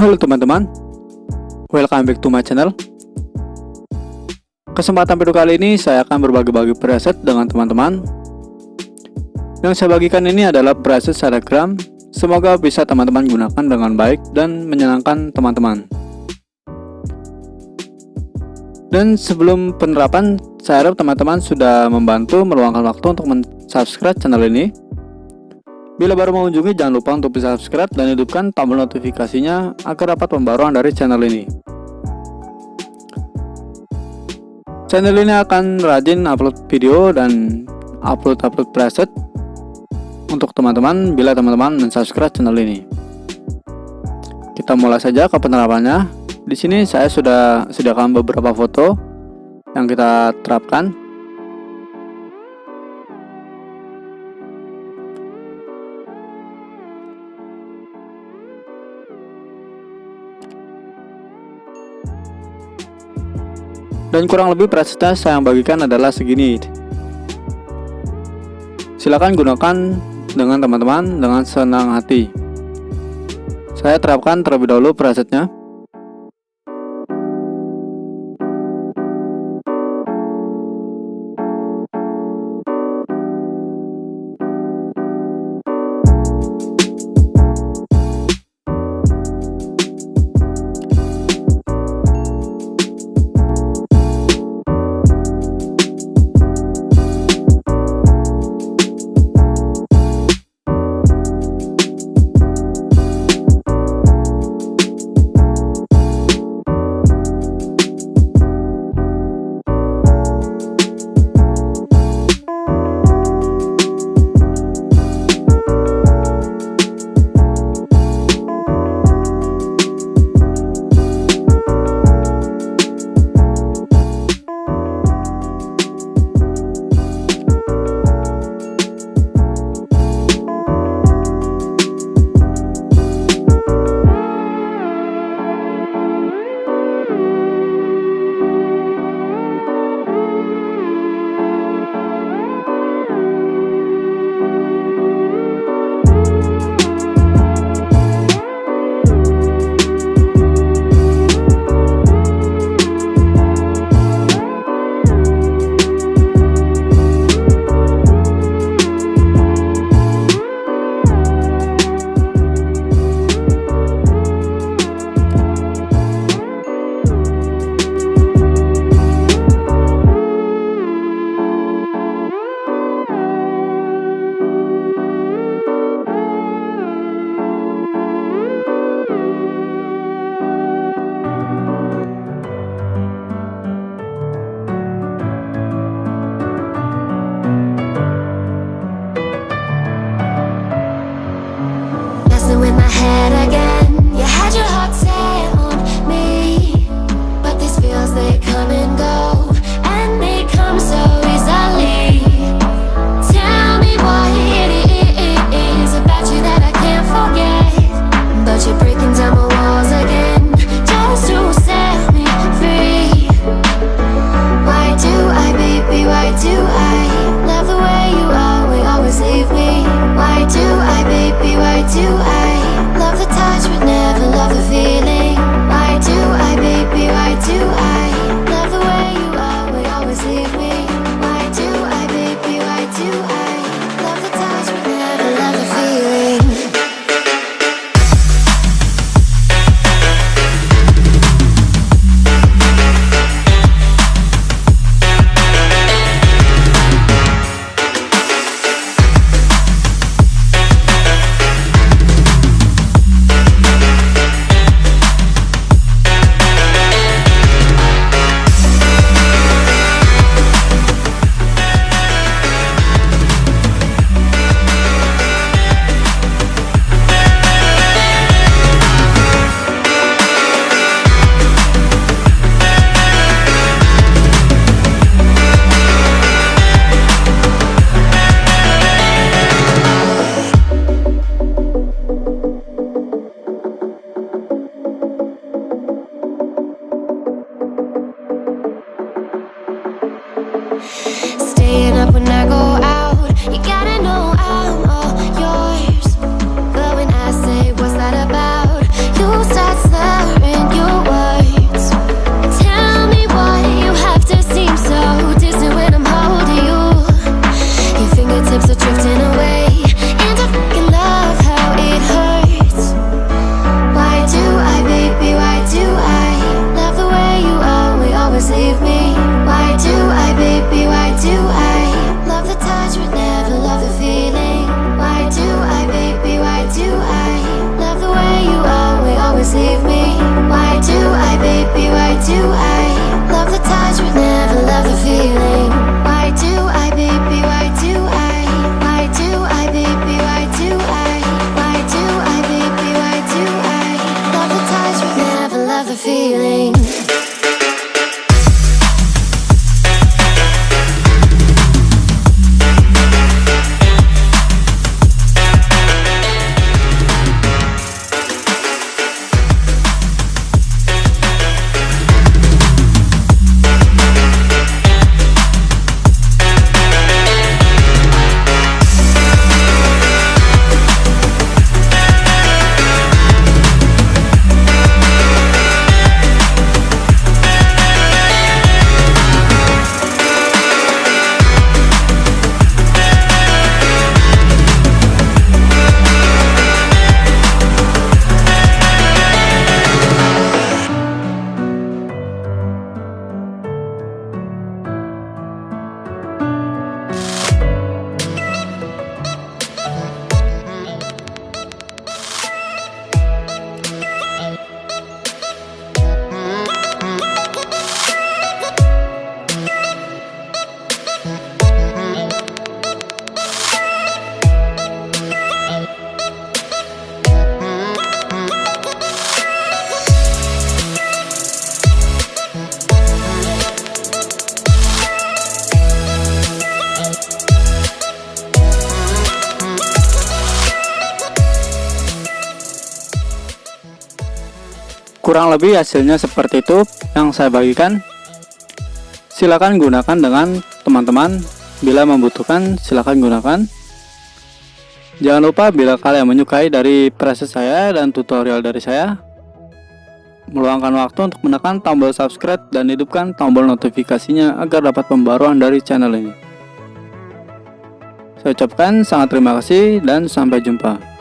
Halo teman-teman, welcome back to my channel. Kesempatan video kali ini saya akan berbagi-bagi preset dengan teman-teman. Yang saya bagikan ini adalah preset Selebgram. Semoga bisa teman-teman gunakan dengan baik dan menyenangkan teman-teman. Dan sebelum penerapan, saya harap teman-teman sudah membantu meluangkan waktu untuk subscribe channel ini. Bila baru mengunjungi, jangan lupa untuk bisa subscribe dan hidupkan tombol notifikasinya agar dapat pembaruan dari channel ini. Channel ini akan rajin upload video dan upload preset untuk teman-teman bila teman-teman mensubscribe channel ini. Kita mulai saja ke penerapannya. Di sini saya sudah sediakan beberapa foto yang kita terapkan. Dan kurang lebih presetnya saya bagikan adalah segini. Silakan gunakan dengan teman-teman dengan senang hati. Saya terapkan terlebih dahulu presetnya. In my head again, you had your heart set on me, but these feels, they come and go, and they come so easily. Tell me what it is about you that I can't forget, but you're breaking down my walls again, just to set me free. Why do I, baby, why do I love the way you always leave me? Why do I, baby, why do I love the touch but never love the feeling? Why do I, baby, why do I love the way you always leave me? Why do I, baby, why do I love the touch but never love the feeling? Staying up when I go out, you gotta know I'm all yours. But when I say what's that about, you start slowing love the feeling. Why do I, baby, why do I? Why do I, baby, why do I? Why do I, baby, why do I? Love the touch but never love the feeling. Kurang lebih hasilnya seperti itu yang saya bagikan. Silakan gunakan dengan teman-teman. Bila membutuhkan silakan gunakan. Jangan lupa bila kalian menyukai dari preset saya dan tutorial dari saya, meluangkan waktu untuk menekan tombol subscribe dan hidupkan tombol notifikasinya agar dapat pembaruan dari channel ini. Saya ucapkan sangat terima kasih dan sampai jumpa.